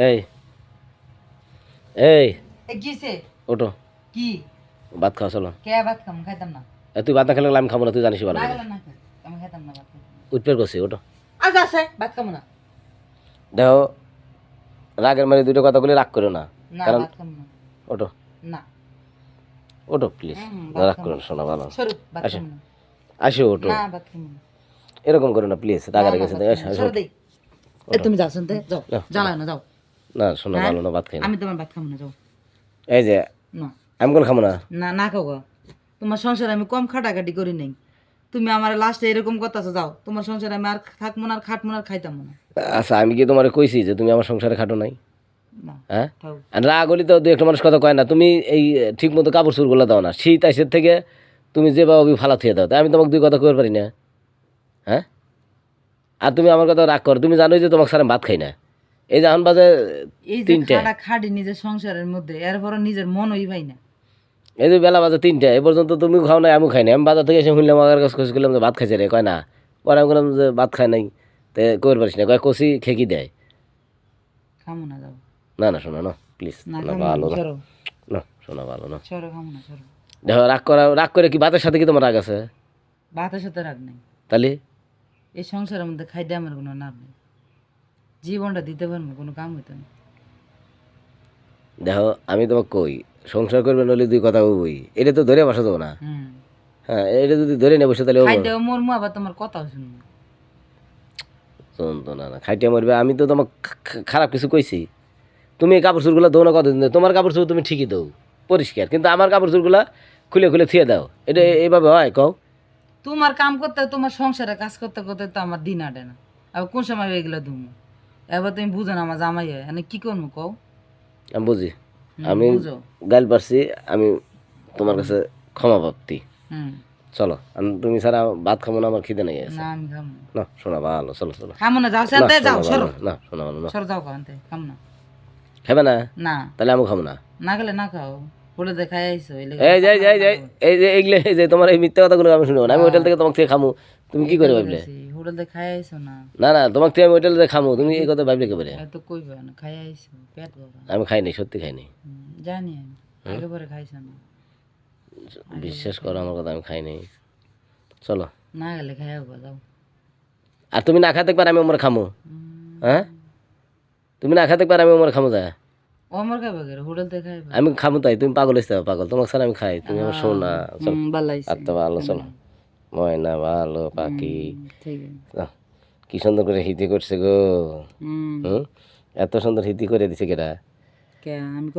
এই এই কিসে ওটো কি ভাত খাওয়া চলো। কে ভাত খাম খাইতাম না তুই ভাত না খেলে আমি খাবো না, তুই জানিস ভালো না করে। গেলে না খাই, আমি খাইতাম না ভাত উঠপের করছি ওটো। আজ আছে ভাত খাবো না দেখো রাগের মারি দুটো কথা বলে রাগ করো না, না কারণ ভাত খাবো না ওটো না ওটো প্লিজ, ভাত রাগ খাবো করো না, শোনা ভালো। সরু ভাত আসো খাবো না আসো ওটো, না ভাত খাবো না এরকম করো না প্লিজ, রাগারে গেছে। সরু দেই তুমি যাও শুনতে যাও জ্বালায় না যাও না শোনা হ্যাঁ? ভালো না, ভাত খাই না। আমি তোমার ভাত খাবো না যাও এই যে না আমি কোন খাবো না। না না খাও গো। তোমার সংসারে আমি কম খাটাখাটি করি নাই, তুমি আমার লাস্টে এরকম করতেছো। যাও তোমার সংসারে আমি আর থাকবো না, আর খাটবো না, আর খাইতাম না। আচ্ছা আমি কি তোমার কইছি যে তুমি আমার সংসারে খাটো নাই? না হ্যাঁ, থাও আর রাগ হলি তো দু একটা মানুষ কথা কয় না। তুমি এই ঠিক মতো কাপড় চোপড়গুলো দাও না, শীত আইসের থেকে তুমি যেভাবে ফালা থুয়ে দাও, তাই আমি তোমাকে দুই কথা কইতে পারি না? হ্যাঁ, আর তুমি আমার কথা রাগ করো, তুমি জানোই যে তোমাকে স্যার ভাত খাই না। এই যে এখন বাজে এই যে 3টে, খাটা খাটি নিজের সংসারের মধ্যে এরপর নিজের মনই পাই না। এই যে বেলা বাজে 3টে, এ পর্যন্ত তুমি খাও নাই, আমি খাই নাই। আমি বাজার থেকে এসে শুনলাম আমার কাছে কষি করলাম যে ভাত খাইছে রে, কয় না। পরে আমি বললাম যে ভাত খাই নাই, তো কইতে পারিস না, কয় কষি খেকি দেয়। খামো না যাও না না শোনা না প্লিজ, না না খামো ভালো না না, সরো না শোনা ভালো না। সরো খামো না সরো। দেখো রাগ করা, রাগ করে কি ভাতের সাথে কি তোমার রাগ আছে? ভাতের সাথে রাগ নেই, তাহলে এই সংসারের মধ্যে খাইতে আমার কোনো নাম নেই, জীবনটা দিতে পারবো কোনো কাম হইতো না। দেখো আমি তোমাকে কই সংসার করবে নইলে দুই কথা বই, এটা তো ধরে বসা যাবো না। হ্যাঁ, এটা যদি ধরে নিয়ে বসে তাহলে খাইতে মরমু আবার তোমার কথাও শুনবো। শুনতো না, না খাইটিয়া মরবে। আমি তো তোমাকে খারাপ কিছু কইছি? তুমি এই কাপড় চোরগুলো দৌ না কত দিন, তোমার কাপড় চোর তুমি ঠিকই দৌ পরিষ্কার, কিন্তু আমার কাপড় চোরগুলা খুলে খুলে থিয়ে দাও। এটা এইভাবে হয় কও? তোমার কাম করতে, তোমার সংসারে কাজ করতে করতে তো আমার দিন আটে না, আবার কোন সময় এগুলো ধুমু। এবার তুমি বুঝো না আমার জামাই হয়, মানে কি করবো কও? আমি বুঝি, আমি বুঝো। গাল পারছি, আমি তোমার কাছে ক্ষমা প্রাপ্তি। হুম চলো, তুমি ছাড়া ভাত খাবো না, আমার খিদে নেই আছে। না আমি খামো না। না শোনা ভালো, চলো চলো। খামো না, যাও না সেতে যাও, শোনা সরো ভালো না, শোনা ভালো না। সরো যাও খাওয়াতে, খাম না। খাবে না? না তাহলে আমি খাবো না। না গেলে না খাও, বলে দেখাই আইসো এই যে এই যে এই যে এই যে এইগুলো, এই যে তোমার এই মিথ্যা কথাগুলো আমি শুনবো না। আমি হোটেল থেকে তোমাকে থেকে খামু, তুমি কি করে ভাবলে? হোটেল থেকে খাই আইসো না, না না, তোমাকে থেকে আমি হোটেল থেকে খামু, তুমি এই কথা ভাবলে কেবারে? এত কইবে না, খাই আইসো পেট ভরা। আমি খাইনি, সত্যি খাইনি। জানি আমি আগে পরে খাইছ না, বিশ্বাস করো আমার কথা, আমি খাইনি। চলো, না গেলে খাই আইবো যাও। আর তুমি না খাতে পারে আমি আমার খামু। হ্যাঁ, তুমি না খাতে পারে আমি আমার খামু যায়। ও আমার খাইবে গেলে হোটেল থেকে খাইবে। আমি খামু তাই, তুমি পাগল হইতে পাগল, তোমাকে স্যার আমি খাই, তুমি আমার শোনা। চলো ভালো হইছে, আত্মা ভালো, চলো। ময়না ভালো পাখি, ঠিক আছে। কি সুন্দর করে হিতি করছে গো। হুম হুম, এত সুন্দর হিতি করে দিছে কেটা? কে আমি